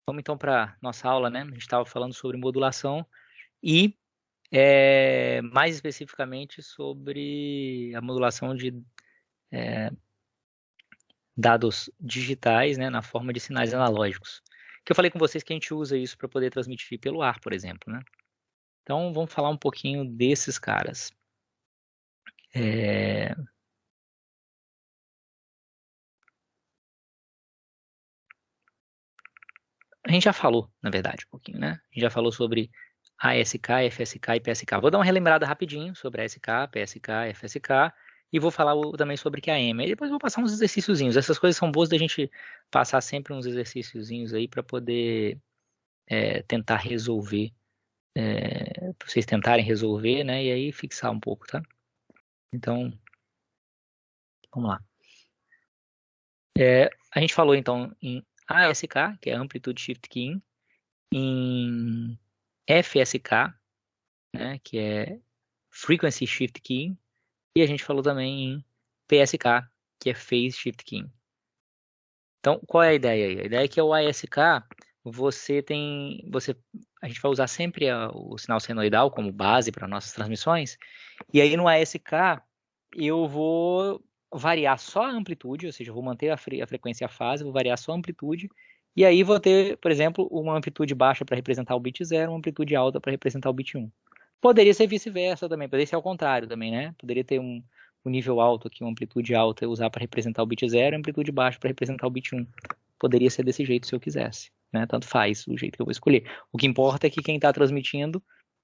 Vamos então para nossa aula, né? A gente estava falando sobre modulação e mais especificamente sobre a modulação de dados digitais, né, na forma de sinais analógicos. Que eu falei com vocês que a gente usa isso para poder transmitir pelo ar, por exemplo, né? Então vamos falar um pouquinho desses caras. É, A gente já falou, na verdade, um pouquinho, né? A gente já falou sobre ASK, FSK e PSK. Vou dar uma relembrada rapidinho sobre ASK, PSK, FSK e vou falar também sobre QAM. E depois eu vou passar uns exercíciozinhos. Essas coisas são boas da gente passar sempre uns exercíciozinhos aí para poder tentar resolver, para vocês tentarem resolver, né? E aí fixar um pouco, tá? Então, vamos lá. A gente falou então em ASK, que é Amplitude Shift Keying, em FSK, né, que é Frequency Shift Keying, e a gente falou também em PSK, que é Phase Shift Keying. Então, qual é a ideia aí? A ideia é que o ASK, a gente vai usar sempre o sinal senoidal como base para nossas transmissões, e aí no ASK eu vou variar só a amplitude, ou seja, eu vou manter a frequência e a fase, vou variar só a amplitude, e aí vou ter, por exemplo, uma amplitude baixa para representar o bit 0, uma amplitude alta para representar o bit 1. Poderia ser vice-versa também, poderia ser ao contrário também, né? Poderia ter um nível alto aqui, uma amplitude alta, eu usar para representar o bit 0, e amplitude baixa para representar o bit 1. Poderia ser desse jeito se eu quisesse, né? Tanto faz o jeito que eu vou escolher. O que importa é que quem está transmitindo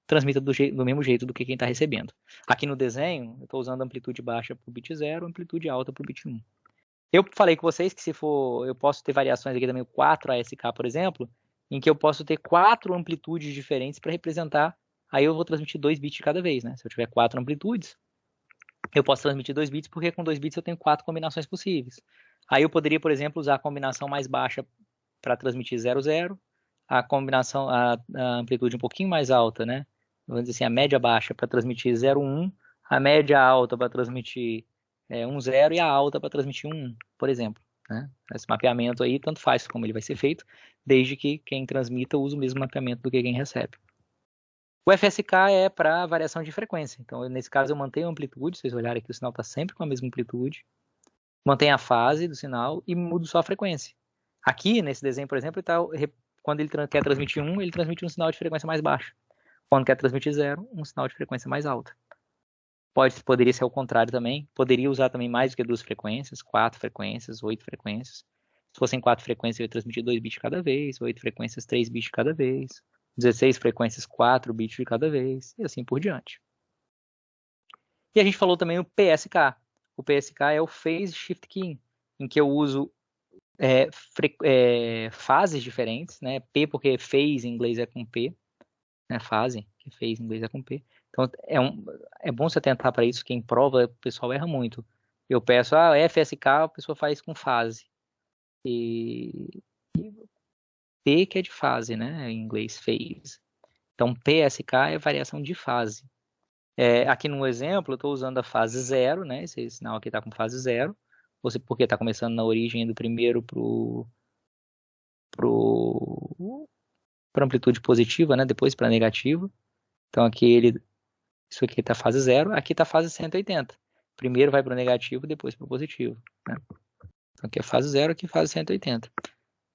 transmita do mesmo jeito do que quem está recebendo. Aqui no desenho, eu estou usando amplitude baixa para o bit 0, amplitude alta para o bit 1. Eu falei com vocês que se for, eu posso ter variações aqui também, o 4 ASK, por exemplo, em que eu posso ter 4 amplitudes diferentes para representar, aí eu vou transmitir 2 bits de cada vez, né? Se eu tiver 4 amplitudes, eu posso transmitir 2 bits, porque com 2 bits eu tenho 4 combinações possíveis. Aí eu poderia, por exemplo, usar a combinação mais baixa para transmitir 0, 0, a amplitude um pouquinho mais alta, né? Vamos dizer assim, a média baixa para transmitir 0, 1, a média alta para transmitir 1, 0 e a alta para transmitir 1, 1, por exemplo. Né? Esse mapeamento aí, tanto faz como ele vai ser feito, desde que quem transmita use o mesmo mapeamento do que quem recebe. O FSK é para variação de frequência. Então, nesse caso, eu mantenho a amplitude. Se vocês olharem aqui, o sinal está sempre com a mesma amplitude. Mantenho a fase do sinal e mudo só a frequência. Aqui, nesse desenho, por exemplo, quando ele quer transmitir 1, ele transmite um sinal de frequência mais baixa. Quando quer transmitir 0, um sinal de frequência mais alta. Poderia ser o contrário também. Poderia usar também mais do que 2 frequências, 4 frequências, 8 frequências. Se fossem 4 frequências, eu ia transmitir 2 bits de cada vez, 8 frequências, 3 bits de cada vez, 16 frequências, 4 bits de cada vez, e assim por diante. E a gente falou também o PSK. O PSK é o Phase Shift Keying, em que eu uso fases diferentes, né? P porque phase em inglês é com P, né? Fase, que phase em inglês é com P. Então é bom você atentar para isso, quem prova, o pessoal erra muito. Eu peço, FSK, a pessoa faz com fase. E P que é de fase, né? Em inglês, phase. Então PSK é variação de fase. Aqui no exemplo, eu estou usando a fase 0, né? Esse sinal aqui está com fase 0. Porque está começando na origem do primeiro para amplitude positiva, né? Depois para negativa. Então isso aqui está fase 0, aqui está fase 180. Primeiro vai para o negativo, depois para o positivo. Né? Então aqui é fase 0, aqui é fase 180.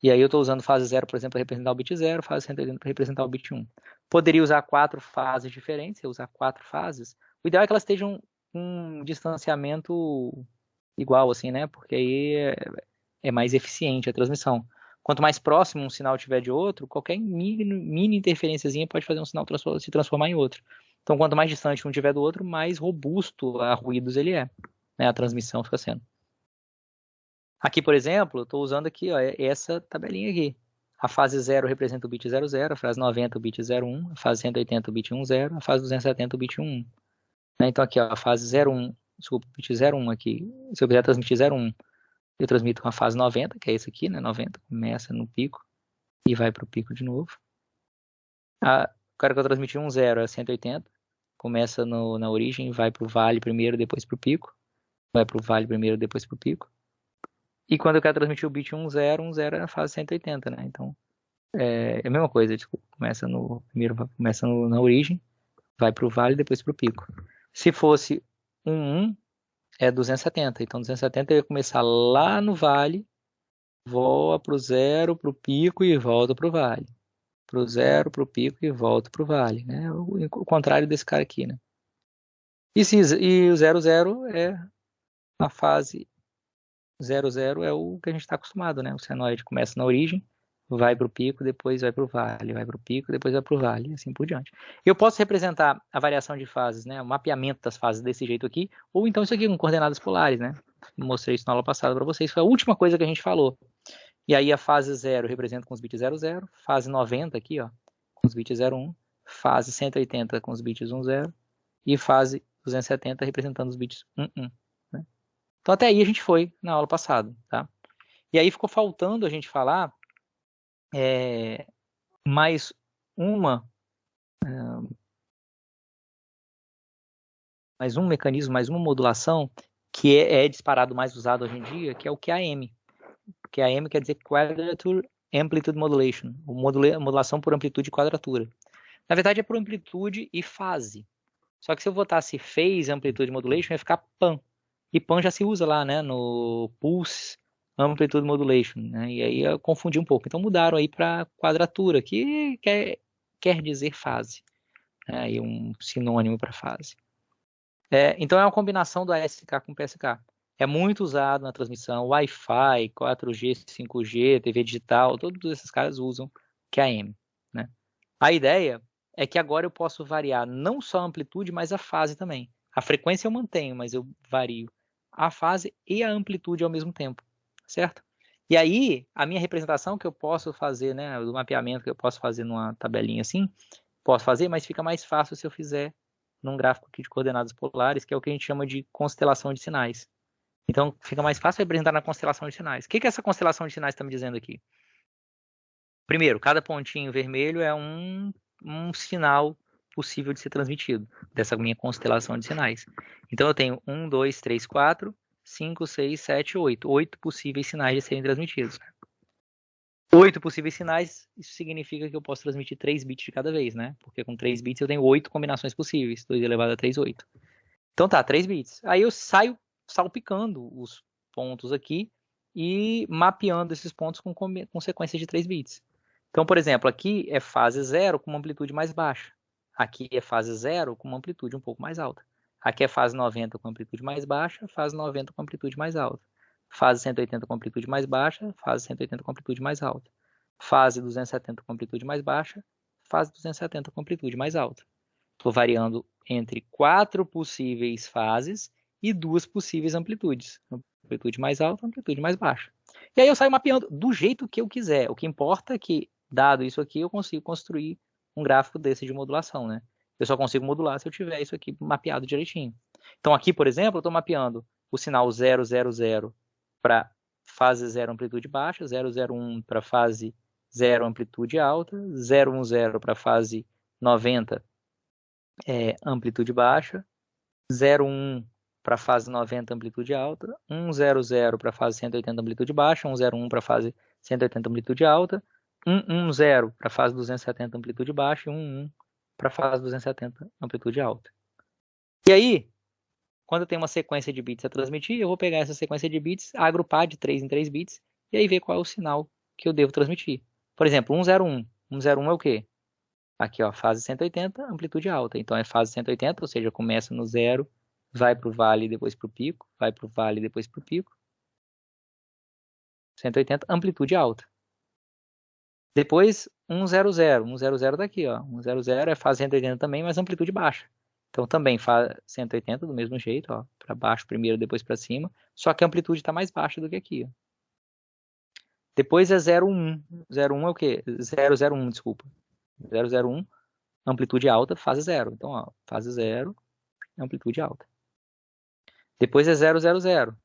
E aí eu estou usando fase 0, por exemplo, para representar o bit 0, fase 180 para representar o bit 1. Poderia usar 4 fases diferentes, se eu usar 4 fases. O ideal é que elas estejam um distanciamento igual, assim, né? Porque aí é mais eficiente a transmissão. Quanto mais próximo um sinal tiver de outro, qualquer mini interferênciazinha pode fazer um sinal se transformar em outro. Então, quanto mais distante um tiver do outro, mais robusto a ruídos ele é, né? A transmissão fica sendo. Aqui, por exemplo, eu estou usando aqui, ó, essa tabelinha aqui. A fase 0 representa o bit 00, a fase 90 o bit 01, a fase 180 o bit 10, a fase 270 o bit 11. Né? Então aqui, ó, a fase 01, desculpa, o bit 01 aqui. Se eu quiser transmitir 01, eu transmito com a fase 90, que é esse aqui, né? 90, começa no pico e vai para o pico de novo. O cara que eu transmiti 10 é 180, começa na origem, vai para o vale primeiro, depois para o pico. Vai para o vale primeiro, depois para o pico. E quando eu quero transmitir o bit 10, 10 é a fase 180, né? Então, É a mesma coisa, desculpa. Primeiro começa na origem, vai para o vale, depois para o pico. Se fosse 1, é 270. Então 270 eu ia começar lá no vale, voa para o zero, para o pico e volta para o vale. Para o zero, para o pico e volta para o vale. Né? O contrário desse cara aqui. Né? E o 00 é a fase 00 é o que a gente está acostumado. Né? O senoide começa na origem, vai para o pico, depois vai para o vale, vai para o pico, depois vai para o vale, e assim por diante. Eu posso representar a variação de fases, né, o mapeamento das fases desse jeito aqui, ou então isso aqui com coordenadas polares, né? Mostrei isso na aula passada para vocês, foi a última coisa que a gente falou. E aí a fase 0 representa com os bits 00, fase 90 aqui, ó, com os bits 01, fase 180 com os bits 10 e fase 270 representando os bits 11. Né? Então até aí a gente foi na aula passada, tá? E aí ficou faltando a gente falar mais uma, mais um mecanismo, mais uma modulação que é disparado mais usado hoje em dia, que é o QAM. QAM quer dizer Quadrature Amplitude Modulation, modulação por amplitude e quadratura. Na verdade é por amplitude e fase. Só que se eu botasse Phase Amplitude Modulation, ia ficar PAM. E PAM já se usa lá, né, no Pulse Amplitude Modulation, né, e aí eu confundi um pouco. Então mudaram aí para quadratura, que quer dizer fase, né, e um sinônimo para fase. Então é uma combinação do ASK com PSK. É muito usado na transmissão, Wi-Fi, 4G, 5G, TV digital, todos esses caras usam QAM, né? A ideia é que agora eu posso variar não só a amplitude, mas a fase também. A frequência eu mantenho, mas eu vario a fase e a amplitude ao mesmo tempo, certo? E aí, a minha representação que eu posso fazer, né, o mapeamento que eu posso fazer numa tabelinha assim, posso fazer, mas fica mais fácil se eu fizer num gráfico aqui de coordenadas polares, que é o que a gente chama de constelação de sinais. Então, fica mais fácil representar na constelação de sinais. O que essa constelação de sinais está me dizendo aqui? Primeiro, cada pontinho vermelho é um sinal possível de ser transmitido, dessa minha constelação de sinais. Então, eu tenho 1, 2, 3, 4, 5, 6, 7, 8. 8 possíveis sinais de serem transmitidos. 8 possíveis sinais, isso significa que eu posso transmitir 3 bits de cada vez, né? Porque com 3 bits eu tenho 8 combinações possíveis. 2 elevado a 3, 8. Então tá, 3 bits. Aí eu saio salpicando os pontos aqui e mapeando esses pontos com sequências de 3 bits. Então, por exemplo, aqui é fase 0 com uma amplitude mais baixa. Aqui é fase 0 com uma amplitude um pouco mais alta. Aqui é fase 90 com amplitude mais baixa, fase 90 com amplitude mais alta. Fase 180 com amplitude mais baixa, fase 180 com amplitude mais alta. Fase 270 com amplitude mais baixa, fase 270 com amplitude mais alta. Estou variando entre 4 possíveis fases e 2 possíveis amplitudes. Amplitude mais alta, amplitude mais baixa. E aí eu saio mapeando do jeito que eu quiser. O que importa é que, dado isso aqui, eu consigo construir um gráfico desse de modulação, né? Eu só consigo modular se eu tiver isso aqui mapeado direitinho. Então aqui, por exemplo, eu estou mapeando o sinal 000 para fase 0 amplitude baixa, 001 para fase 0 amplitude alta, 010 para fase 90 amplitude baixa, 0,1 para fase 90 amplitude alta, 1,00 para fase 180 amplitude baixa, 1,01 para fase 180 amplitude alta, 1,10 para fase 270 amplitude baixa e 1,1 para fase 270 amplitude alta. E aí, quando eu tenho uma sequência de bits a transmitir, eu vou pegar essa sequência de bits, agrupar de 3 em 3 bits e aí ver qual é o sinal que eu devo transmitir. Por exemplo, 1,01. 1,01 é o quê? Aqui, ó, fase 180, amplitude alta. Então é fase 180, ou seja, começa no zero, vai para o vale, depois para o pico, vai para o vale, depois para o pico. 180, amplitude alta. Depois 100, 100 daqui, ó. 100 é fase 180 também, mas amplitude baixa. Então também fase 180 do mesmo jeito, ó, para baixo primeiro, depois para cima, só que a amplitude está mais baixa do que aqui, ó. Depois é 01. 01 é o quê? 001, desculpa. 001, amplitude alta, fase 0. Então, ó, fase 0, amplitude alta. Depois é 000,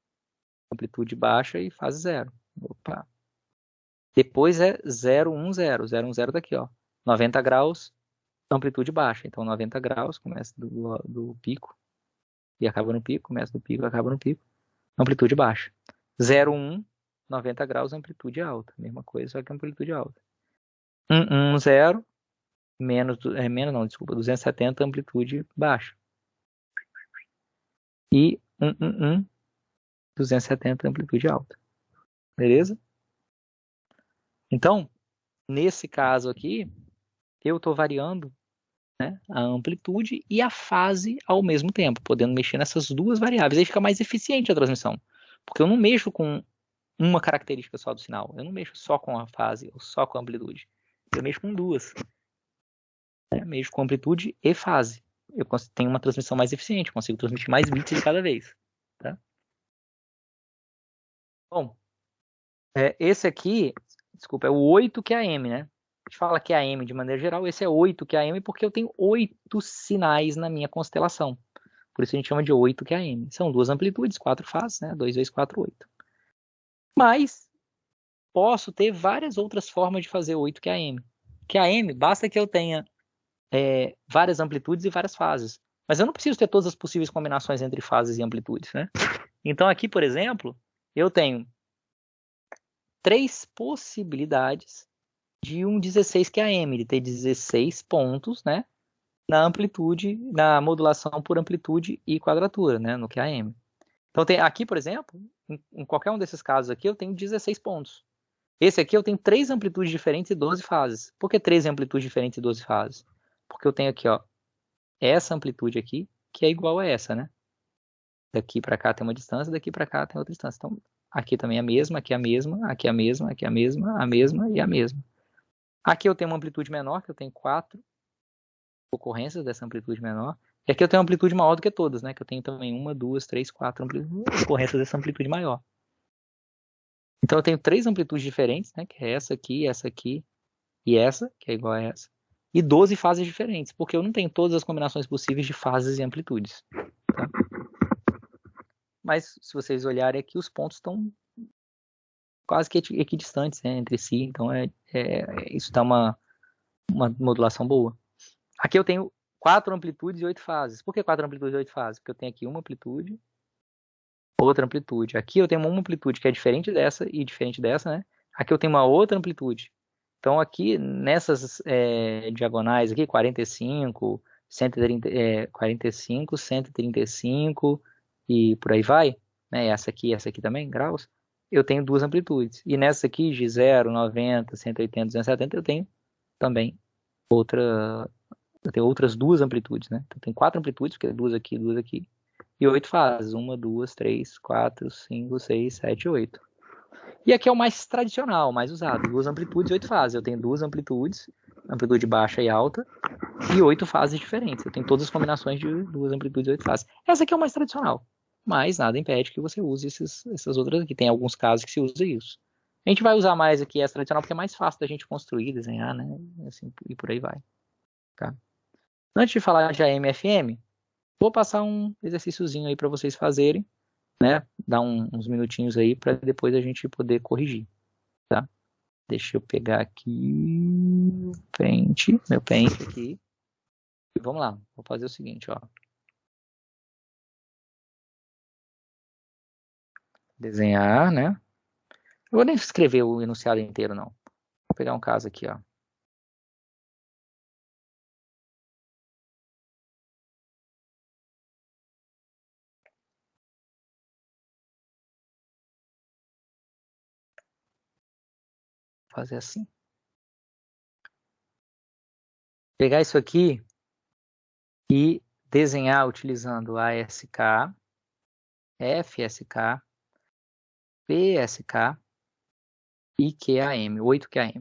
amplitude baixa e fase 0. Opa. Depois é 010, 010 daqui, ó. 90 graus, amplitude baixa. Então 90 graus, começa do pico e acaba no pico, começa do pico e acaba no pico. Amplitude baixa. 01, 90 graus, amplitude alta. Mesma coisa, só que amplitude alta. 110 menos não, desculpa, 270 amplitude baixa. E 270 amplitude alta. Beleza? Então, nesse caso aqui, eu estou variando, né, a amplitude e a fase ao mesmo tempo, podendo mexer nessas duas variáveis. Aí fica mais eficiente a transmissão, porque eu não mexo com uma característica só do sinal. Eu não mexo só com a fase ou só com a amplitude. Eu mexo com duas. Né? Mexo com amplitude e fase. Eu tenho uma transmissão mais eficiente, consigo transmitir mais bits de cada vez. Tá? Bom, esse aqui, desculpa, é o 8 QAM, né? A gente fala QAM de maneira geral, esse é 8 QAM porque eu tenho 8 sinais na minha constelação. Por isso a gente chama de 8 QAM. São duas amplitudes, 4 fases, né? 2 vezes 4, 8. Mas posso ter várias outras formas de fazer 8 QAM. QAM, basta que eu tenha várias amplitudes e várias fases. Mas eu não preciso ter todas as possíveis combinações entre fases e amplitudes, né? Então aqui, por exemplo, eu tenho 3 possibilidades de um 16 QAM, de ter 16 pontos, né? Na amplitude, na modulação por amplitude e quadratura, né? No QAM. Então aqui, por exemplo, em qualquer um desses casos aqui, eu tenho 16 pontos. Esse aqui eu tenho 3 amplitudes diferentes e 12 fases. Por que 3 amplitudes diferentes e 12 fases? Porque eu tenho aqui, ó, essa amplitude aqui, que é igual a essa, né? Daqui para cá tem uma distância, daqui para cá tem outra distância. Então, aqui também é a mesma, aqui é a mesma, aqui é a mesma, aqui é a mesma, a mesma e a mesma. Aqui eu tenho uma amplitude menor, que eu tenho 4 ocorrências dessa amplitude menor. E aqui eu tenho uma amplitude maior do que todas, né? Que eu tenho também 1, 2, 3, 4 ocorrências dessa amplitude maior. Então eu tenho 3 amplitudes diferentes, né? Que é essa aqui e essa, que é igual a essa. E 12 fases diferentes, porque eu não tenho todas as combinações possíveis de fases e amplitudes. Tá? Mas se vocês olharem aqui, os pontos estão quase que equidistantes, né, entre si. Então isso dá uma modulação boa. Aqui eu tenho 4 amplitudes e 8 fases. Por que 4 amplitudes e 8 fases? Porque eu tenho aqui uma amplitude, outra amplitude. Aqui eu tenho uma amplitude que é diferente dessa e diferente dessa, né? Aqui eu tenho uma outra amplitude. Então aqui nessas diagonais aqui, 45, 45, 135 e por aí vai, né? Essa aqui também, graus, eu tenho duas amplitudes. E nessa aqui, de 0, 90, 180, 270, eu tenho também eu tenho outras duas amplitudes, né? Então tem 4 amplitudes, porque é duas aqui, e 8 fases. 1, 2, 3, 4, 5, 6, 7, 8. E aqui é o mais tradicional, mais usado. 2 amplitudes e 8 fases. Eu tenho 2 amplitudes, amplitude baixa e alta, e 8 fases diferentes. Eu tenho todas as combinações de 2 amplitudes e 8 fases. Essa aqui é o mais tradicional. Mas nada impede que você use essas outras aqui. Tem alguns casos que se usa isso. A gente vai usar mais aqui essa tradicional porque é mais fácil da gente construir, desenhar, né? Assim, e por aí vai. Tá? Antes de falar de AM e FM, vou passar um exercíciozinho aí para vocês fazerem, né? Dar uns minutinhos aí para depois a gente poder corrigir, tá? Deixa eu pegar aqui meu pente aqui. E vamos lá, vou fazer o seguinte, ó. Desenhar, né? Eu vou nem escrever o enunciado inteiro, não. Vou pegar um caso aqui, ó. Vou fazer assim. Pegar isso aqui e desenhar utilizando ASK, FSK, PSK e QAM, 8 QAM.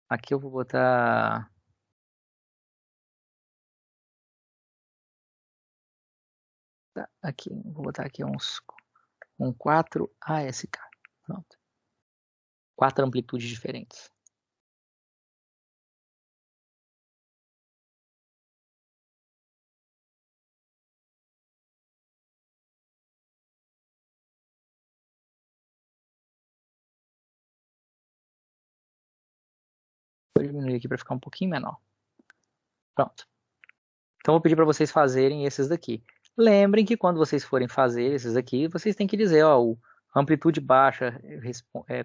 Aqui eu vou botar... Aqui, vou botar aqui um 4 ASK. Pronto. 4 amplitudes diferentes. Vou diminuir aqui para ficar um pouquinho menor. Pronto. Então, vou pedir para vocês fazerem esses daqui. Lembrem que quando vocês forem fazer esses aqui, vocês têm que dizer, ó, Amplitude baixa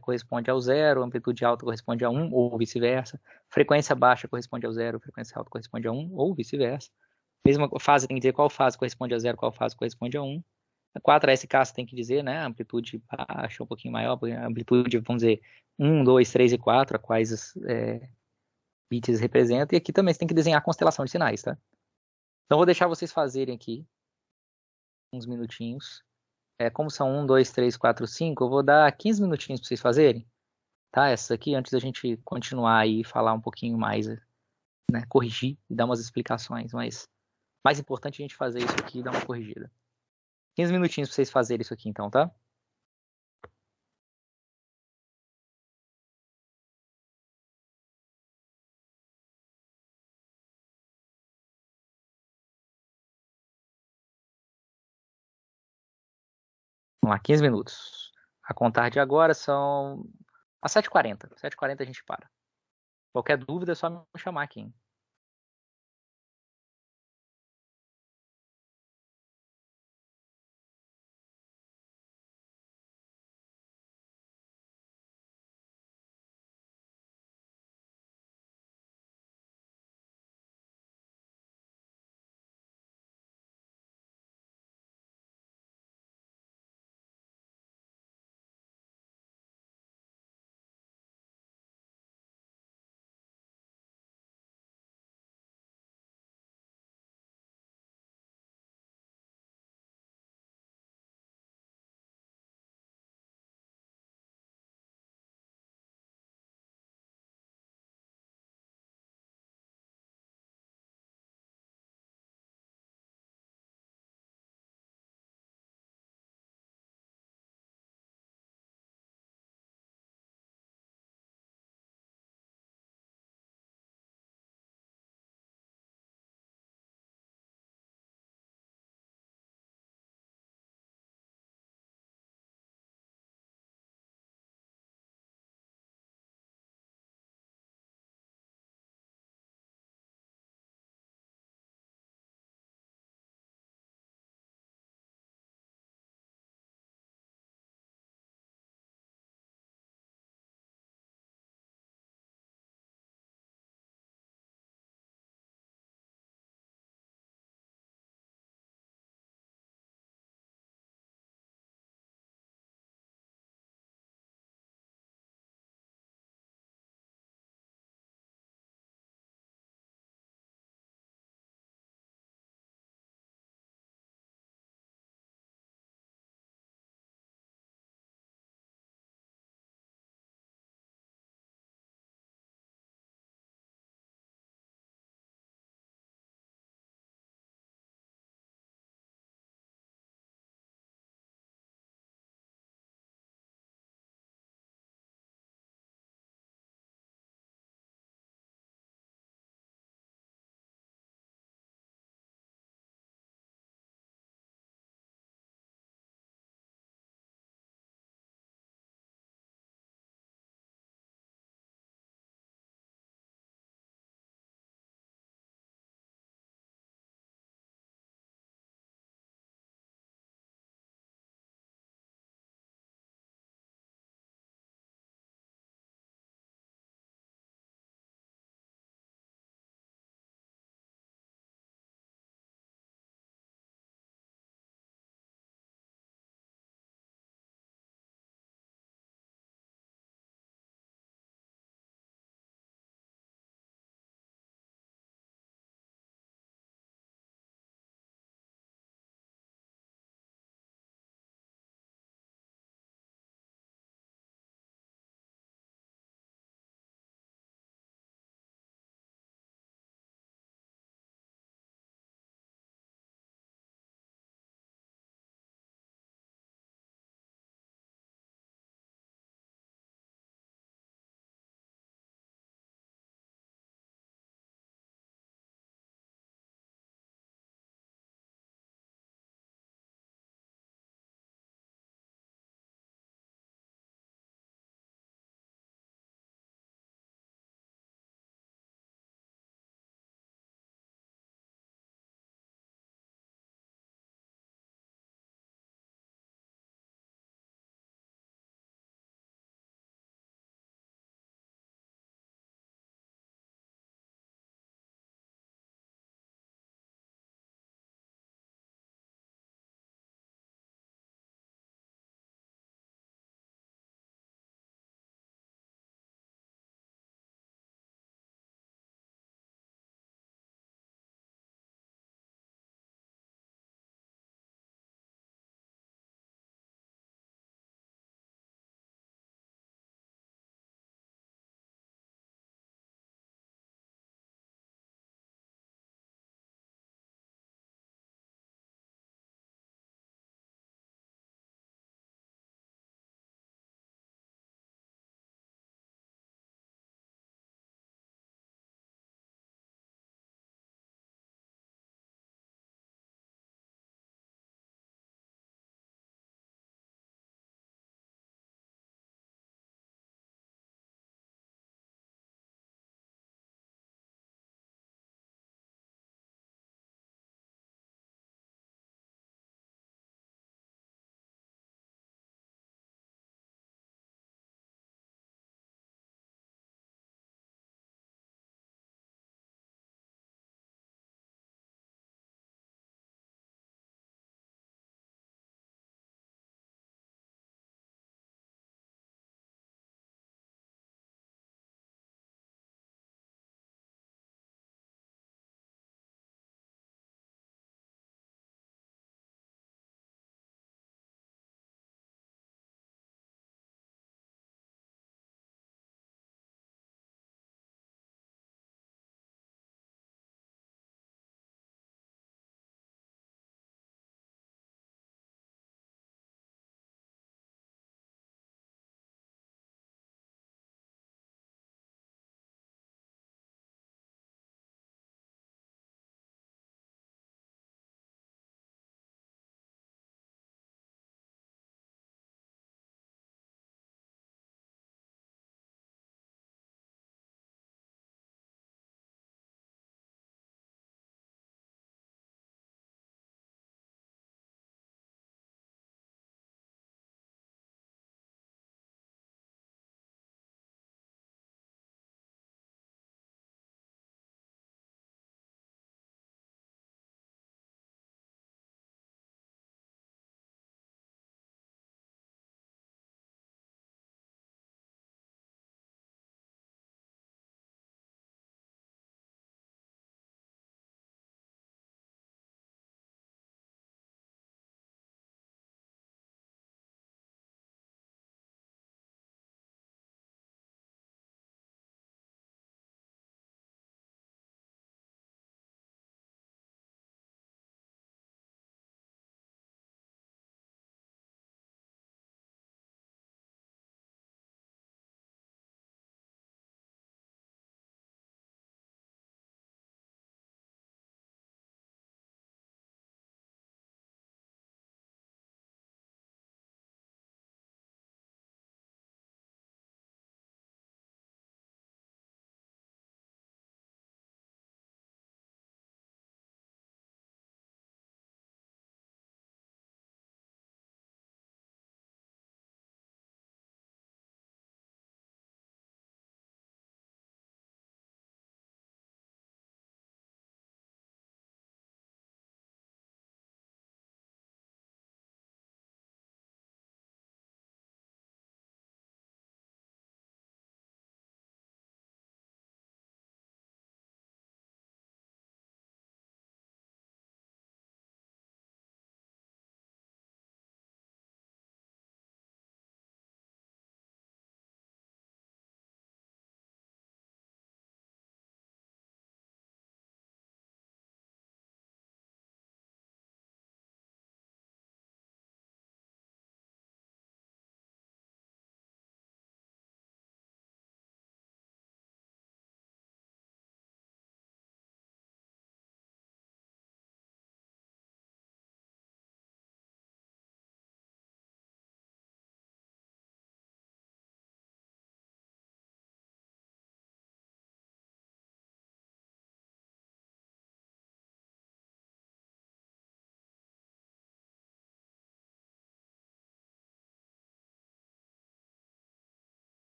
corresponde ao zero, amplitude alta corresponde a 1, ou vice-versa. Frequência baixa corresponde ao zero, frequência alta corresponde a 1, ou vice-versa. Mesma fase tem que dizer qual fase corresponde a zero, qual fase corresponde a 1. 4SK você tem que dizer, né? Amplitude baixa, um pouquinho maior, amplitude, vamos dizer, 1, 2, 3 e 4, a quais bits representam. E aqui também você tem que desenhar a constelação de sinais, tá? Então, vou deixar vocês fazerem aqui uns minutinhos. Como são 1, 2, 3, 4, 5, eu vou dar 15 minutinhos para vocês fazerem, tá? Essas aqui, antes da gente continuar aí e falar um pouquinho mais, né? Corrigir e dar umas explicações, mas mais importante a gente fazer isso aqui e dar uma corrigida. 15 minutinhos para vocês fazerem isso aqui, então, tá? Vamos lá, 15 minutos. A contar de agora são às 7h40. 7h40 a gente para. Qualquer dúvida é só me chamar aqui, hein?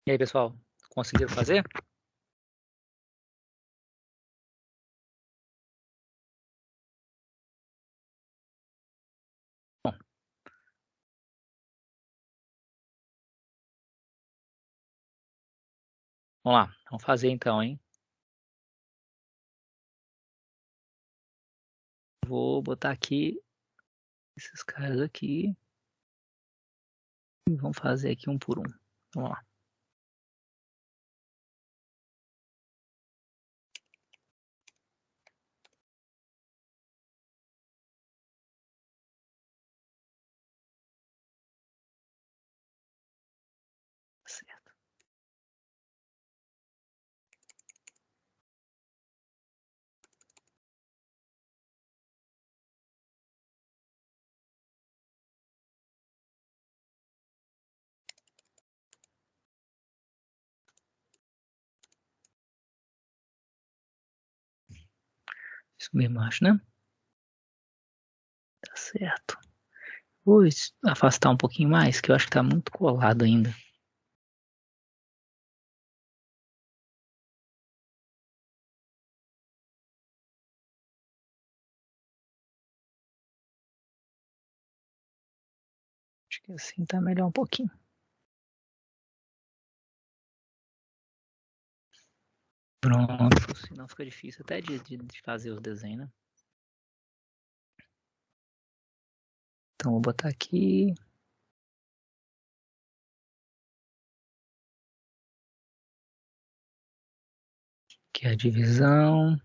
E aí, pessoal, conseguiram fazer? Bom, vamos lá, vamos fazer então, hein? Vou botar aqui esses caras aqui e vamos fazer aqui um por um. Vamos lá. Certo. Isso mesmo, acho, né? Tá certo. Vou afastar um pouquinho mais, que eu acho que tá muito colado ainda. Acho que assim tá melhor um pouquinho. Pronto, senão fica difícil até de fazer os desenhos, né? Então vou botar aqui. Aqui é a divisão.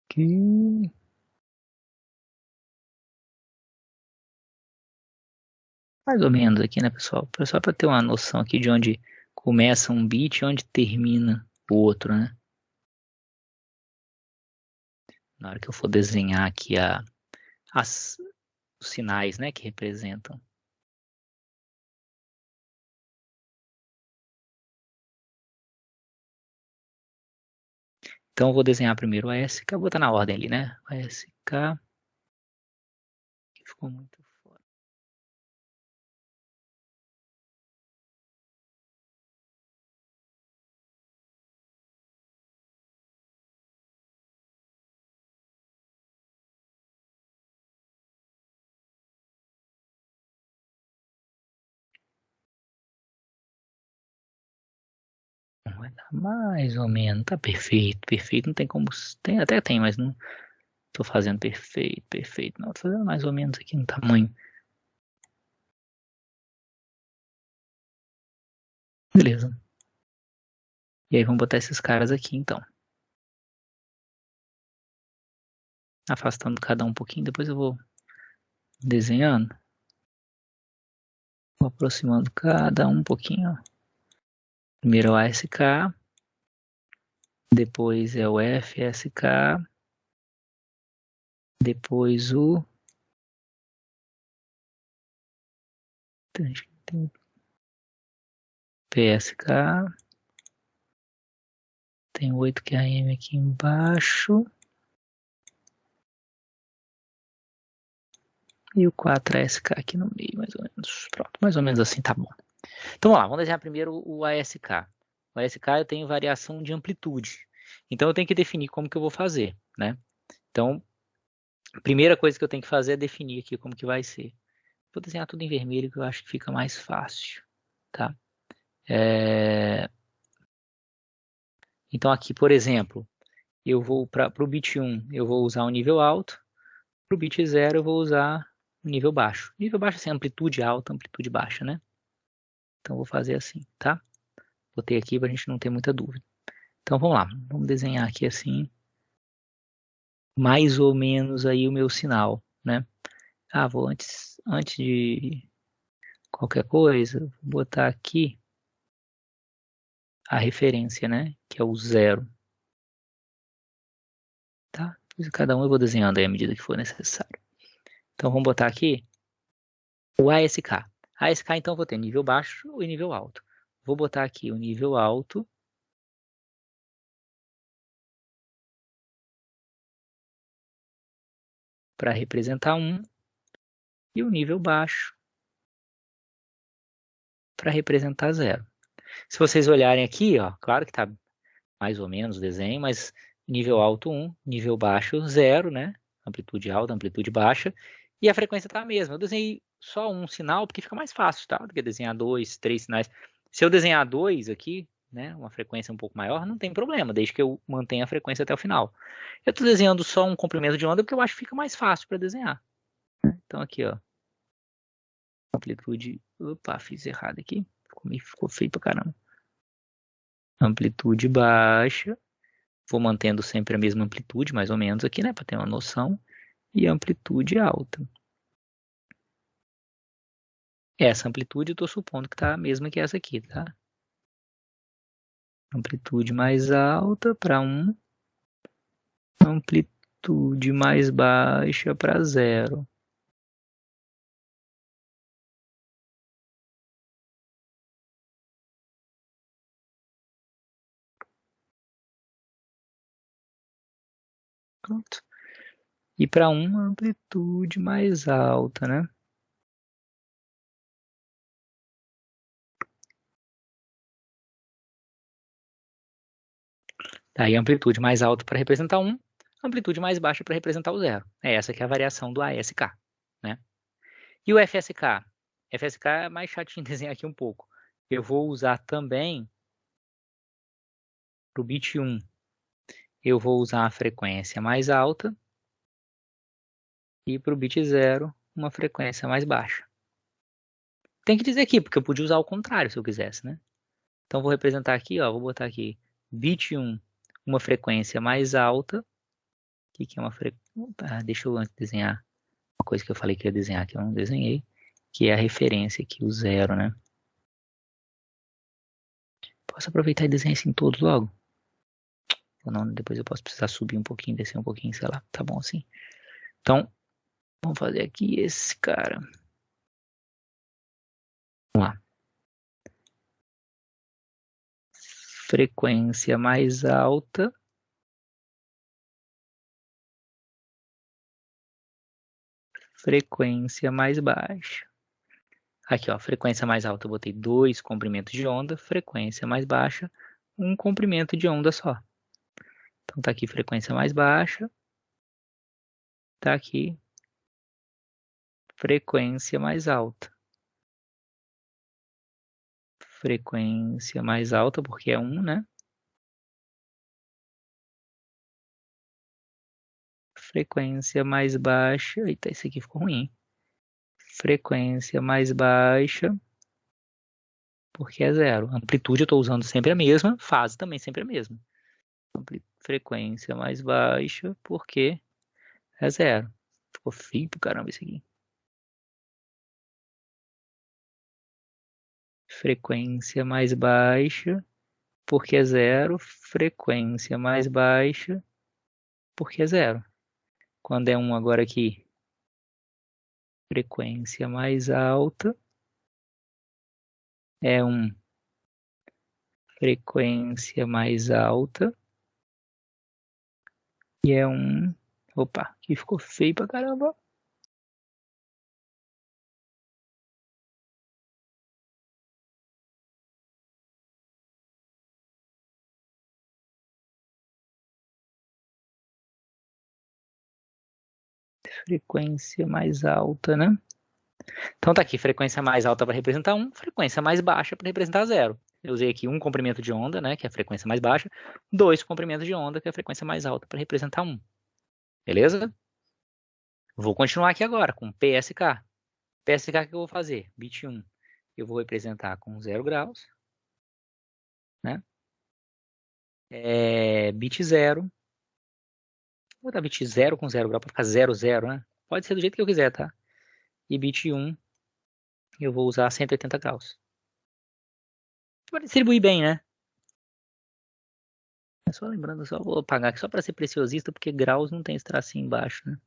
Aqui. Mais ou menos aqui, né, pessoal? Só para ter uma noção aqui de onde começa um bit e onde termina o outro, né? Na hora que eu for desenhar aqui os sinais, né, que representam. Então eu vou desenhar primeiro o ASK, vou botar na ordem ali, né? O ASK, que ficou muito fora. Vai dar mais ou menos, tá perfeito, perfeito, não tem como, até tem, mas não tô fazendo perfeito, perfeito, não, tô fazendo mais ou menos aqui no tamanho. Beleza. E aí vamos botar esses caras aqui, então. Afastando cada um pouquinho, depois eu vou desenhando. Vou aproximando cada um pouquinho, ó. Primeiro é o ASK, depois é o FSK, depois o PSK, tem o 8QAM aqui embaixo e o 4ASK aqui no meio, mais ou menos. Pronto, mais ou menos assim tá bom. Então vamos lá, vamos desenhar primeiro o ASK. O ASK eu tenho variação de amplitude, então eu tenho que definir como que eu vou fazer, né? Então, a primeira coisa que eu tenho que fazer é definir aqui como que vai ser. Vou desenhar tudo em vermelho que eu acho que fica mais fácil, tá? Então aqui, por exemplo, eu vou para o bit 1, eu vou usar o nível alto, para o bit 0 eu vou usar o nível baixo. Nível baixo é assim, amplitude alta, amplitude baixa, né? Então eu vou fazer assim, tá? Botei aqui para a gente não ter muita dúvida. Então vamos lá, vamos desenhar aqui assim, mais ou menos aí o meu sinal, né? Ah, vou antes de qualquer coisa, vou botar aqui a referência, né? Que é o 0, tá? Cada um eu vou desenhando aí à medida que for necessário. Então vamos botar aqui o ASK. ASK então eu vou ter nível baixo e nível alto. Vou botar aqui o nível alto para representar 1 e o nível baixo para representar 0. Se vocês olharem aqui, ó, claro que está mais ou menos o desenho, mas nível alto 1, nível baixo 0, né? Amplitude alta, amplitude baixa, e a frequência está a mesma. Eu desenhei só um sinal porque fica mais fácil, tá? Do que desenhar 2, 3 sinais. Se eu desenhar 2 aqui, né, uma frequência um pouco maior, não tem problema, desde que eu mantenha a frequência até o final. Eu estou desenhando só um comprimento de onda porque eu acho que fica mais fácil para desenhar. Então aqui, ó, amplitude, opa, fiz errado aqui, ficou feio pra caramba. Amplitude baixa, vou mantendo sempre a mesma amplitude, mais ou menos aqui, né, para ter uma noção, e amplitude alta. Essa amplitude eu estou supondo que está a mesma que essa aqui, tá? Amplitude mais alta para 1, amplitude mais baixa para 0. Pronto. E para 1, amplitude mais alta, né? Daí amplitude mais alta para representar 1, amplitude mais baixa para representar o 0. É essa que é a variação do ASK, né? E o FSK? FSK é mais chatinho de desenhar aqui um pouco. Eu vou usar também para o bit 1. Eu vou usar a frequência mais alta e para o bit 0 uma frequência mais baixa. Tem que dizer aqui, porque eu podia usar o contrário se eu quisesse, né? Então vou representar aqui, ó, vou botar aqui bit 1, uma frequência mais alta. O que é uma frequência? Deixa eu antes desenhar uma coisa que eu falei que ia desenhar, que eu não desenhei, que é a referência aqui, o 0, né? Posso aproveitar e desenhar isso em todos logo? Ou não, depois eu posso precisar subir um pouquinho, descer um pouquinho, sei lá. Tá bom assim. Então, vamos fazer aqui esse cara. Vamos lá. Frequência mais alta. Frequência mais baixa. Aqui, ó, frequência mais alta eu botei 2 comprimentos de onda, frequência mais baixa, um comprimento de onda só. Então tá aqui frequência mais baixa, tá aqui frequência mais alta. Frequência mais alta, porque é 1, né? Frequência mais baixa. Eita, esse aqui ficou ruim. Frequência mais baixa, porque é 0. Amplitude eu estou usando sempre a mesma, fase também sempre a mesma. Frequência mais baixa, porque é 0. Ficou feio pro caramba esse aqui. Frequência mais baixa, porque é 0. Frequência mais baixa, porque é 0. Quando é 1 agora aqui, frequência mais alta, é 1. Frequência mais alta, e é 1. Opa, aqui ficou feio pra caramba. Frequência mais alta, né? Então tá aqui, frequência mais alta para representar 1, frequência mais baixa para representar 0. Eu usei aqui um comprimento de onda, né, que é a frequência mais baixa, 2 comprimentos de onda, que é a frequência mais alta para representar 1. Beleza? Vou continuar aqui agora com PSK. PSK que eu vou fazer? Bit 1 eu vou representar com 0 graus, né? Bit 0, vou botar bit 0 com 0 graus para ficar 0, 0, né? Pode ser do jeito que eu quiser, tá? E bit 1 eu vou usar 180 graus. Vai distribuir bem, né? Só lembrando, só vou apagar aqui só para ser preciosista, porque graus não tem esse tracinho embaixo, né?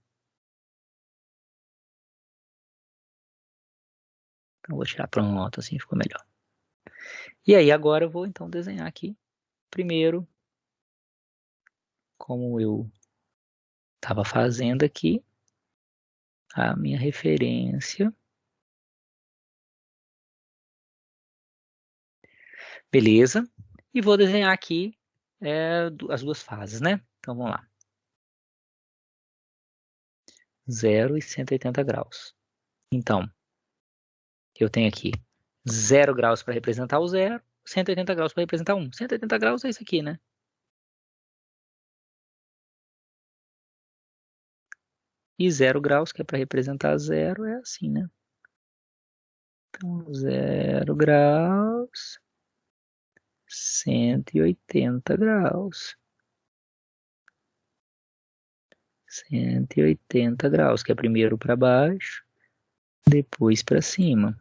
Então vou tirar pronto, assim ficou melhor. E aí agora eu vou então desenhar aqui. Primeiro, como eu estava fazendo aqui, a minha referência. Beleza. E vou desenhar aqui as duas fases, né? Então, vamos lá. 0 e 180 graus. Então, eu tenho aqui 0 graus para representar o 0, 180 graus para representar 1. 180 graus é isso aqui, né? E 0 graus, que é para representar 0, é assim, né? Então, 0 graus, 180 graus. 180 graus, que é primeiro para baixo, depois para cima.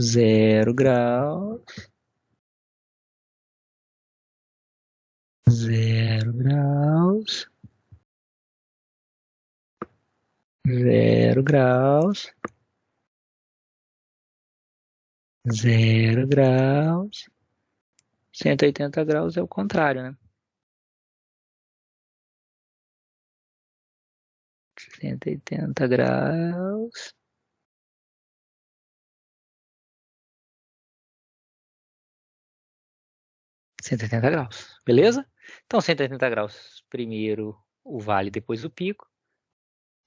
0 graus, 0 graus, 0 graus, 0 graus. 180 graus é o contrário, né? 180 graus. 180 graus, beleza? Então, 180 graus, primeiro o vale, depois o pico.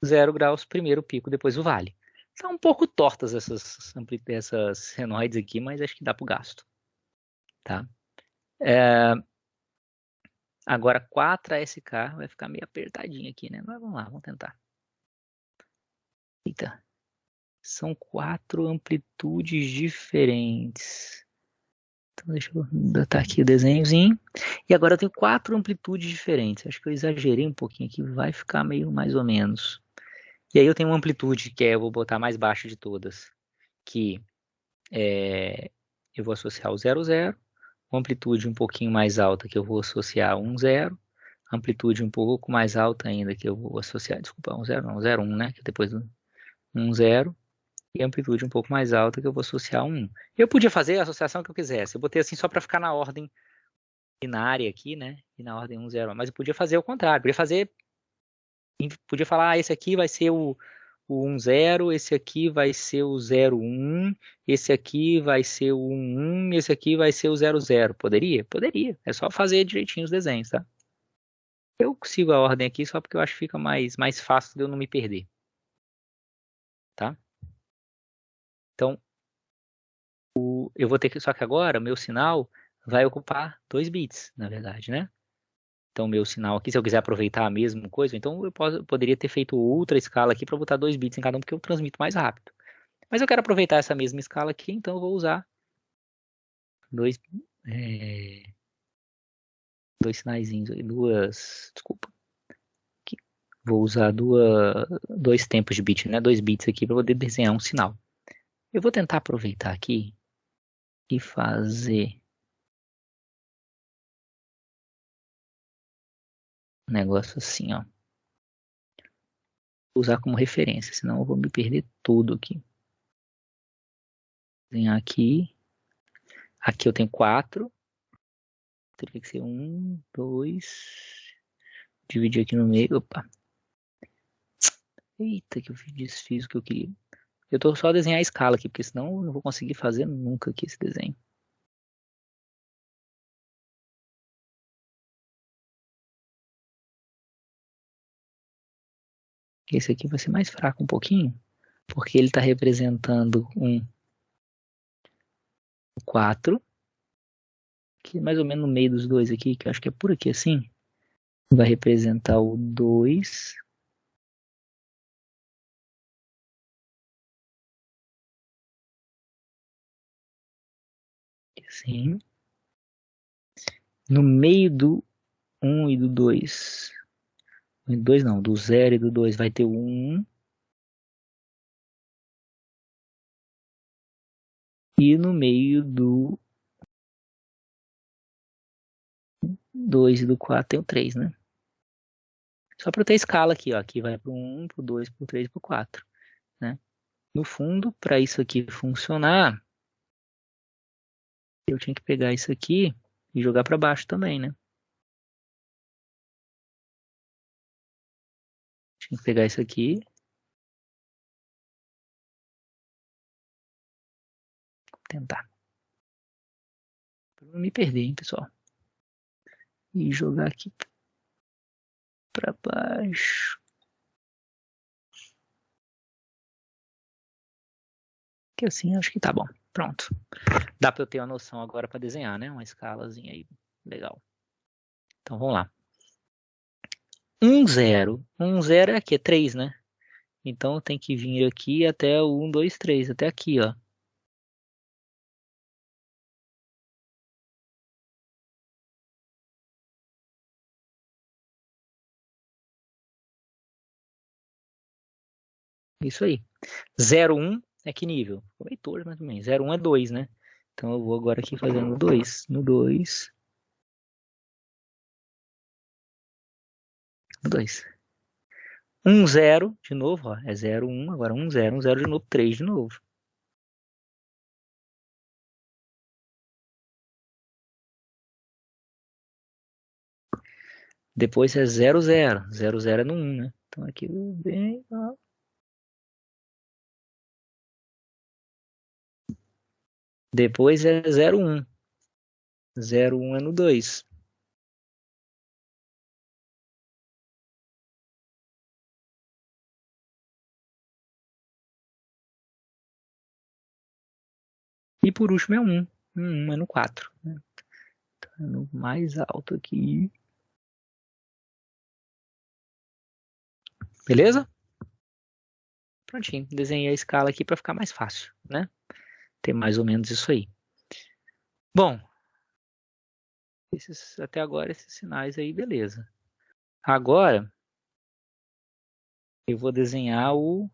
0 graus, primeiro o pico, depois o vale. São um pouco tortas essas senoides aqui, mas acho que dá para o gasto. Tá? Agora, 4ASK vai ficar meio apertadinho aqui, né? Mas vamos lá, vamos tentar. Eita. São 4 amplitudes diferentes. Então, deixa eu botar aqui o desenhozinho. E agora eu tenho 4 amplitudes diferentes. Acho que eu exagerei um pouquinho aqui. Vai ficar meio mais ou menos. E aí eu tenho uma amplitude que eu vou botar mais baixa de todas. Que eu vou associar o 0, 0. Uma amplitude um pouquinho mais alta que eu vou associar 1, 0. Amplitude um pouco mais alta ainda que eu vou associar. Desculpa, 1, 0 não, 0, 1, né? Que depois do 1, 0. E amplitude um pouco mais alta que eu vou associar 1. Eu podia fazer a associação que eu quisesse. Eu botei assim só para ficar na ordem binária aqui, né? E na ordem 1, 0. Mas eu podia fazer o contrário. Podia falar, esse aqui vai ser o 1, 0, esse aqui vai ser o 0, 1, esse aqui vai ser o 1, 1, esse aqui vai ser o 0, 0. Poderia? Poderia. É só fazer direitinho os desenhos, tá? Eu sigo a ordem aqui só porque eu acho que fica mais fácil de eu não me perder. Tá? Então, eu vou ter que, só que agora, o meu sinal vai ocupar 2 bits, na verdade, né? Então, meu sinal aqui, se eu quiser aproveitar a mesma coisa, então eu poderia ter feito outra escala aqui para botar 2 bits em cada um, porque eu transmito mais rápido. Mas eu quero aproveitar essa mesma escala aqui, então eu vou usar dois, dois sinaizinhos aí, desculpa. Aqui. Vou usar dois tempos de bit, né? 2 bits aqui para poder desenhar um sinal. Eu vou tentar aproveitar aqui e fazer um negócio assim, ó. Vou usar como referência, senão eu vou me perder todo aqui. Vou desenhar aqui. Aqui eu tenho 4. Teria que ser 1, 2. Dividir aqui no meio. Opa. Eita, que eu desfiz o que eu queria. Eu tô só a desenhar a escala aqui, porque senão eu não vou conseguir fazer nunca aqui esse desenho. Esse aqui vai ser mais fraco um pouquinho, porque ele está representando o 4, que é mais ou menos no meio dos dois aqui, que eu acho que é por aqui assim. Vai representar o 2. Assim. No meio do 1 e do 2. Do 2 não, do 0 e do 2 vai ter o 1. E no meio do 2 e do 4 tem o 3, né? Só para ter escala aqui, ó. Aqui vai para o 1, para o 2, para o 3, para o 4, né? No fundo, para isso aqui funcionar, eu tinha que pegar isso aqui e jogar para baixo também, né? Tinha que pegar isso aqui tentar. Pra não me perder, hein, pessoal. E jogar aqui para baixo. Que assim acho que tá bom. Pronto. Dá para eu ter uma noção agora para desenhar, né? Uma escalazinha aí. Legal. Então vamos lá. 1, 0. 1, 0 é aqui, é 3, né? Então tem que vir aqui até o 1, 2, 3. Até aqui, ó. Isso aí. 0, 1 é que nível? Ficou meio torto, mas também. 0, 1 é 2, né? Então eu vou agora aqui fazendo 2. No 2. No 2. 1, 0, de novo, ó. É 0, 1, agora 1, 0, 1, 0 de novo, 3 de novo. Depois é 0, 0. 0, 0 é no 1, né? Então aqui bem, ó. Depois é 0, 1. 0, 1 é no 2. E por último é 1. 1 é no 4. Né? Tá no mais alto aqui. Beleza? Prontinho. Desenhei a escala aqui para ficar mais fácil, né? Ter mais ou menos isso aí. Bom, até agora esses sinais aí, beleza. Agora eu vou desenhar o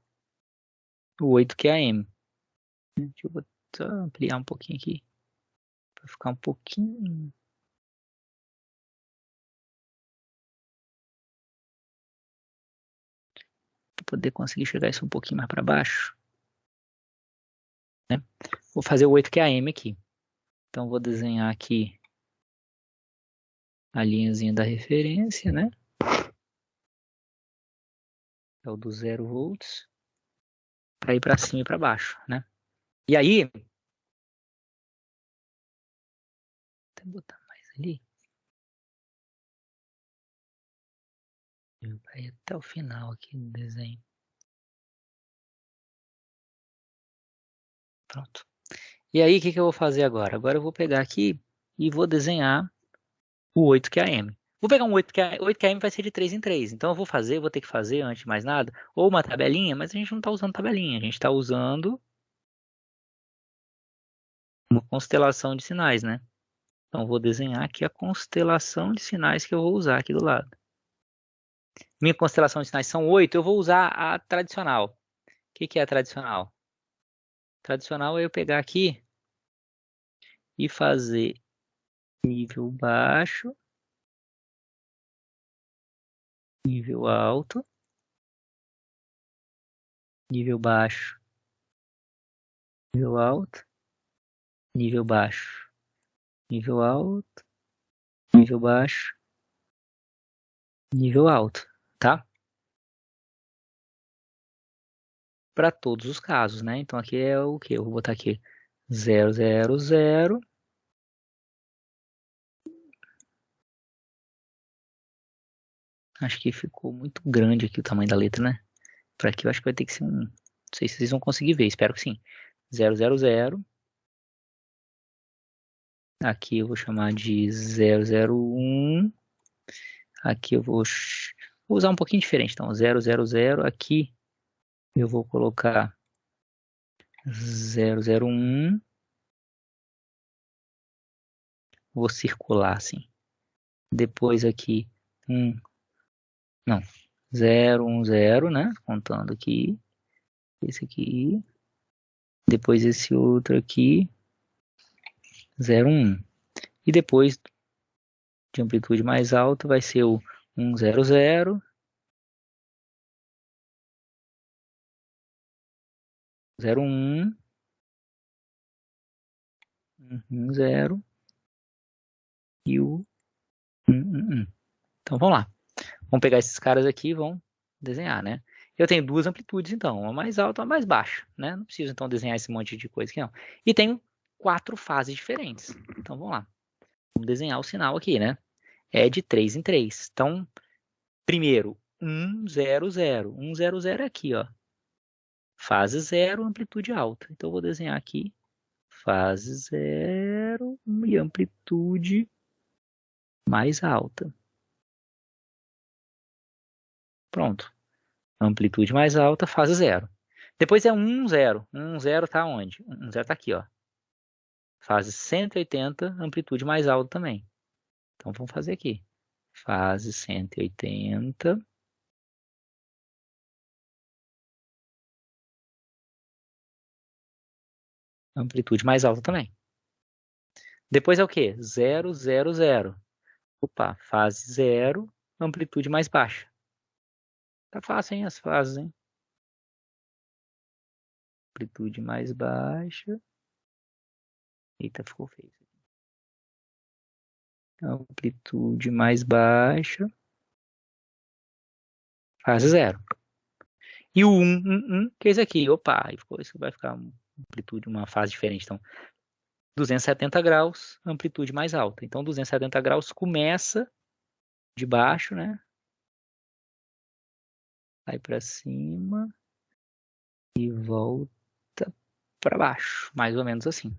8QAM. Deixa eu só ampliar um pouquinho aqui para ficar um pouquinho. Para poder conseguir chegar isso um pouquinho mais para baixo. Né? Vou fazer o 8QAM aqui. Então vou desenhar aqui a linhazinha da referência, né? É o do 0 volts. Para ir para cima e para baixo, né? E aí, vou até botar mais ali. Para ir até o final aqui do desenho. Pronto. E aí, o que eu vou fazer agora? Agora eu vou pegar aqui e vou desenhar o 8QAM. Vou pegar um 8QAM vai ser de 3 em 3. Então eu vou ter que fazer, antes de mais nada, ou uma tabelinha, mas a gente não está usando tabelinha. A gente está usando uma constelação de sinais, né? Então eu vou desenhar aqui a constelação de sinais que eu vou usar aqui do lado. Minha constelação de sinais são 8, eu vou usar a tradicional. O que é a tradicional? Tradicional é eu pegar aqui e fazer nível baixo, nível alto, nível baixo, nível alto, nível baixo, nível alto, nível baixo, nível alto, tá? Para todos os casos, né? Então aqui é o que? Eu vou botar aqui 0, 0, 0. Acho que ficou muito grande aqui o tamanho da letra, né? Para aqui eu acho que vai ter que ser um... Não sei se vocês vão conseguir ver, espero que sim. 0, 0, 0. Aqui eu vou chamar de 0, 0, 1. Aqui eu vou usar um pouquinho diferente. Então 0, 0, 0. Aqui eu vou colocar 0, 0, 1. Vou circular assim. Depois aqui 1. Não. 0, 1, 0, né? Contando aqui. Esse aqui. Depois esse outro aqui. 0, 1. E depois de amplitude mais alta vai ser o 1, 0, 0. 0, 1. 1, 0. E o 1, 1, 1. Então vamos lá. Vamos pegar esses caras aqui e vamos desenhar, né? Eu tenho duas amplitudes, então, uma mais alta e uma mais baixa, né? Não preciso, então, desenhar esse monte de coisa aqui, não. E tenho 4 fases diferentes. Então, vamos lá. Vamos desenhar o sinal aqui, né? É de 3 em 3. Então, primeiro, 1, 0, 0. 1, 0, 0 é aqui, ó. Fase 0, amplitude alta. Então, eu vou desenhar aqui fase 0 e amplitude mais alta. Pronto. Amplitude mais alta, fase 0. Depois é 1, 0. 1, 0 está onde? 1, 0 está aqui, ó. Fase 180, amplitude mais alta também. Então, vamos fazer aqui. Fase 180. Amplitude mais alta também. Depois é o quê? 0, 0, 0. Opa, fase 0, amplitude mais baixa. Tá fácil, hein, as fases, hein? Amplitude mais baixa. Eita, ficou feio. Amplitude mais baixa. Fase 0. E o 1, 1, 1, que é esse aqui. Opa, aí ficou, isso vai ficar uma amplitude, uma fase diferente. Então, 270 graus, amplitude mais alta. Então, 270 graus começa de baixo, né? Vai para cima e volta para baixo, mais ou menos assim.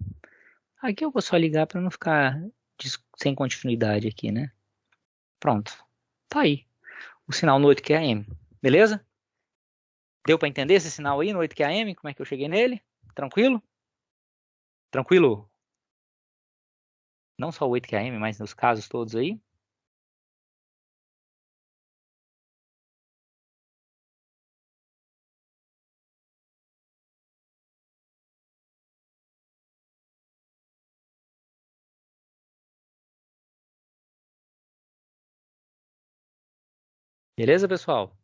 Aqui eu vou só ligar para não ficar sem continuidade aqui, né? Pronto. Tá aí. O sinal no 8QAM. Beleza? Deu para entender esse sinal aí no 8QAM? Como é que eu cheguei nele? Tranquilo? Tranquilo? Não só o 8QAM, mas nos casos todos aí? Beleza, pessoal?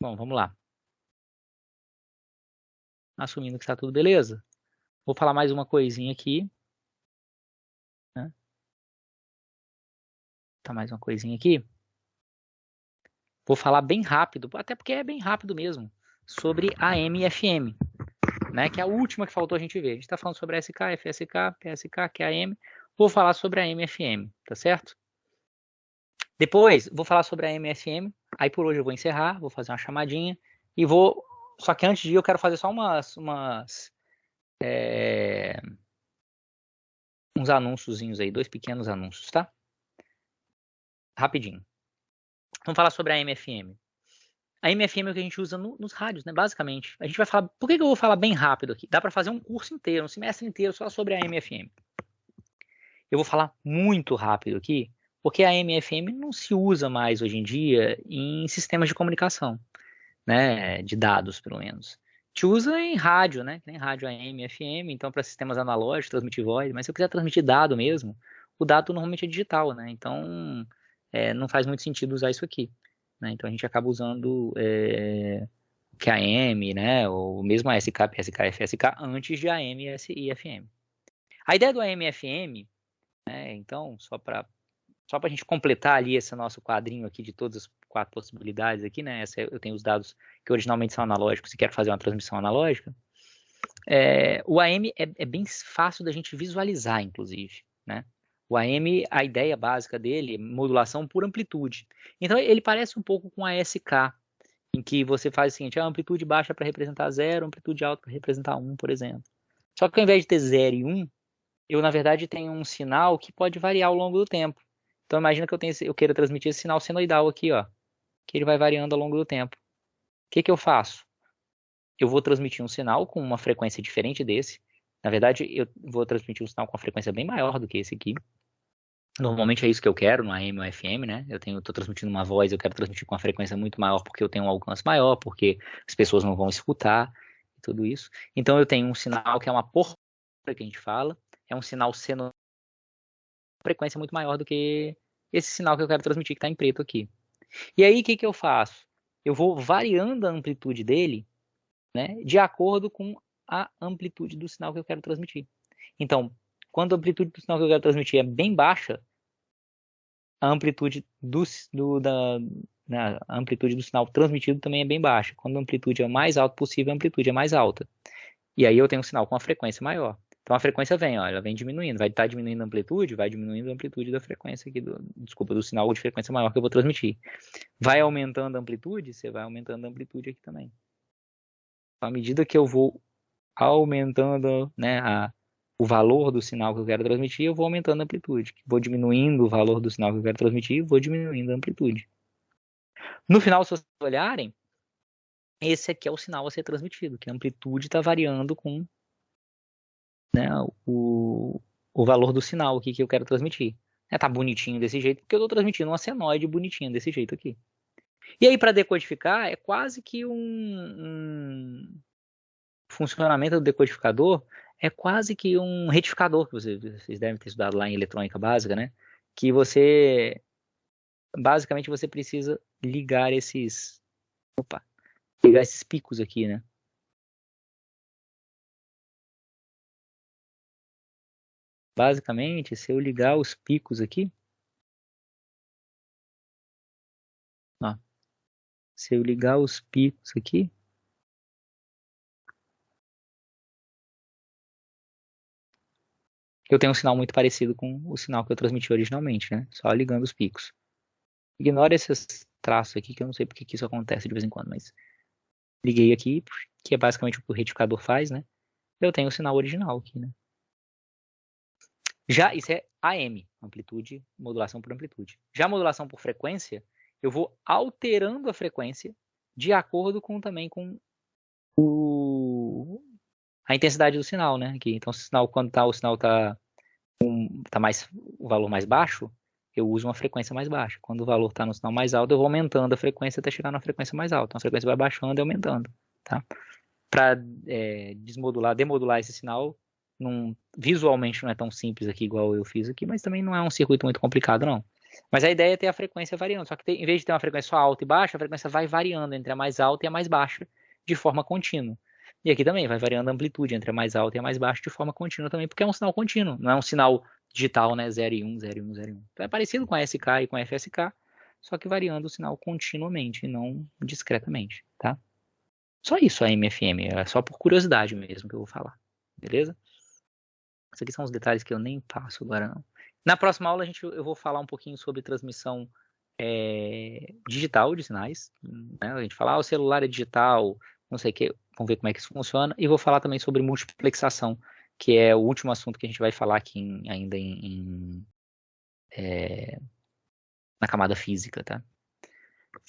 Bom, vamos lá. Assumindo que está tudo beleza. Vou falar mais uma coisinha aqui. Né? Tá mais uma coisinha aqui. Vou falar bem rápido, até porque é bem rápido mesmo, sobre AM e FM, né? Que é a última que faltou a gente ver. A gente está falando sobre SK, FSK, PSK, QAM. Vou falar sobre a AM e FM, tá certo? Depois, vou falar sobre a AM e FM. Aí por hoje eu vou encerrar, vou fazer uma chamadinha e vou. Só que antes de ir, eu quero fazer só uns anúnciozinhos aí, 2 pequenos anúncios, tá? Rapidinho. Vamos falar sobre a MFM. A MFM é o que a gente usa nos rádios, né? Basicamente. A gente vai falar. Por que eu vou falar bem rápido aqui? Dá para fazer um curso inteiro, um semestre inteiro só sobre a MFM. Eu vou falar muito rápido aqui, porque a MFM não se usa mais hoje em dia em sistemas de comunicação, né? De dados, pelo menos. Te usa em rádio, né? Tem rádio AM, FM, então para sistemas analógicos, transmitir voz, mas se eu quiser transmitir dado mesmo, o dado normalmente é digital, né? Então não faz muito sentido usar isso aqui. Né? Então a gente acaba usando QAM, né? Ou mesmo a SK, PSK, FSK antes de AM e FM. A ideia do AM e FM, né? Então, só para a gente completar ali esse nosso quadrinho aqui de todas as 4 possibilidades aqui, né? Eu tenho os dados que originalmente são analógicos e quero fazer uma transmissão analógica. O AM é bem fácil da gente visualizar, inclusive, né? O AM, a ideia básica dele é modulação por amplitude. Então, ele parece um pouco com a SK, em que você faz o seguinte, a amplitude baixa para representar 0, amplitude alta para representar 1, por exemplo. Só que ao invés de ter 0 e 1, eu, na verdade, tenho um sinal que pode variar ao longo do tempo. Então, imagina que eu queira transmitir esse sinal senoidal aqui, ó, que ele vai variando ao longo do tempo. O que eu faço? Eu vou transmitir um sinal com uma frequência diferente desse. Na verdade, eu vou transmitir um sinal com uma frequência bem maior do que esse aqui. Normalmente é isso que eu quero no AM ou FM, né? Estou transmitindo uma voz, eu quero transmitir com uma frequência muito maior porque eu tenho um alcance maior, porque as pessoas não vão escutar e tudo isso. Então eu tenho um sinal que é uma porta que a gente fala, é um sinal sendo frequência muito maior do que esse sinal que eu quero transmitir que está em preto aqui. E aí o que eu faço? Eu vou variando a amplitude dele, né, de acordo com a amplitude do sinal que eu quero transmitir. Então, quando a amplitude do sinal que eu quero transmitir é bem baixa, a amplitude a amplitude do sinal transmitido também é bem baixa. Quando a amplitude é o mais alta possível, a amplitude é mais alta. E aí eu tenho um sinal com uma frequência maior. Então a frequência vem, ó, ela vem diminuindo. Vai estar diminuindo a amplitude, vai diminuindo a amplitude da frequência aqui, do sinal de frequência maior que eu vou transmitir. Vai aumentando a amplitude, você vai aumentando a amplitude aqui também. À medida que eu vou aumentando, né, o valor do sinal que eu quero transmitir, eu vou aumentando a amplitude. Vou diminuindo o valor do sinal que eu quero transmitir, vou diminuindo a amplitude. No final, se vocês olharem, esse aqui é o sinal a ser transmitido, que a amplitude está variando com, né, o valor do sinal aqui que eu quero transmitir. Tá bonitinho desse jeito, porque eu estou transmitindo uma senoide bonitinha desse jeito aqui. E aí, para decodificar, é quase que um funcionamento do decodificador é quase que um retificador, que vocês devem ter estudado lá em eletrônica básica, né? Que basicamente, você precisa ligar esses picos aqui, né? Basicamente, se eu ligar os picos aqui, ó, se eu ligar os picos aqui, eu tenho um sinal muito parecido com o sinal que eu transmiti originalmente, né? Só ligando os picos. Ignora esses traços aqui, que eu não sei porque que isso acontece de vez em quando, mas liguei aqui, que é basicamente o que o retificador faz, né? Eu tenho o sinal original aqui, né? Já isso é AM, amplitude, modulação por amplitude. Já a modulação por frequência, eu vou alterando a frequência de acordo também com a intensidade do sinal, né? Aqui. Então, quando o sinal tá mais o valor mais baixo, eu uso uma frequência mais baixa. Quando o valor está no sinal mais alto, eu vou aumentando a frequência até chegar na frequência mais alta. Então a frequência vai baixando e aumentando, tá? Para demodular esse sinal, visualmente não é tão simples aqui igual eu fiz aqui, mas também não é um circuito muito complicado, não. Mas a ideia é ter a frequência variando. Só que em vez de ter uma frequência só alta e baixa, a frequência vai variando entre a mais alta e a mais baixa de forma contínua. E aqui também vai variando a amplitude entre a mais alta e a mais baixa de forma contínua também, porque é um sinal contínuo, não é um sinal digital, né? 0 e 1, 0 e 1, 0 e 1. Então é parecido com a SK e com a FSK, só que variando o sinal continuamente e não discretamente, tá? Só isso a MFM, é só por curiosidade mesmo que eu vou falar, beleza? Esses aqui são os detalhes que eu nem passo agora não. Na próxima aula eu vou falar um pouquinho sobre transmissão digital de sinais, né? A gente fala, o celular é digital, não sei o que, vamos ver como é que isso funciona, e vou falar também sobre multiplexação, que é o último assunto que a gente vai falar aqui ainda na camada física, tá?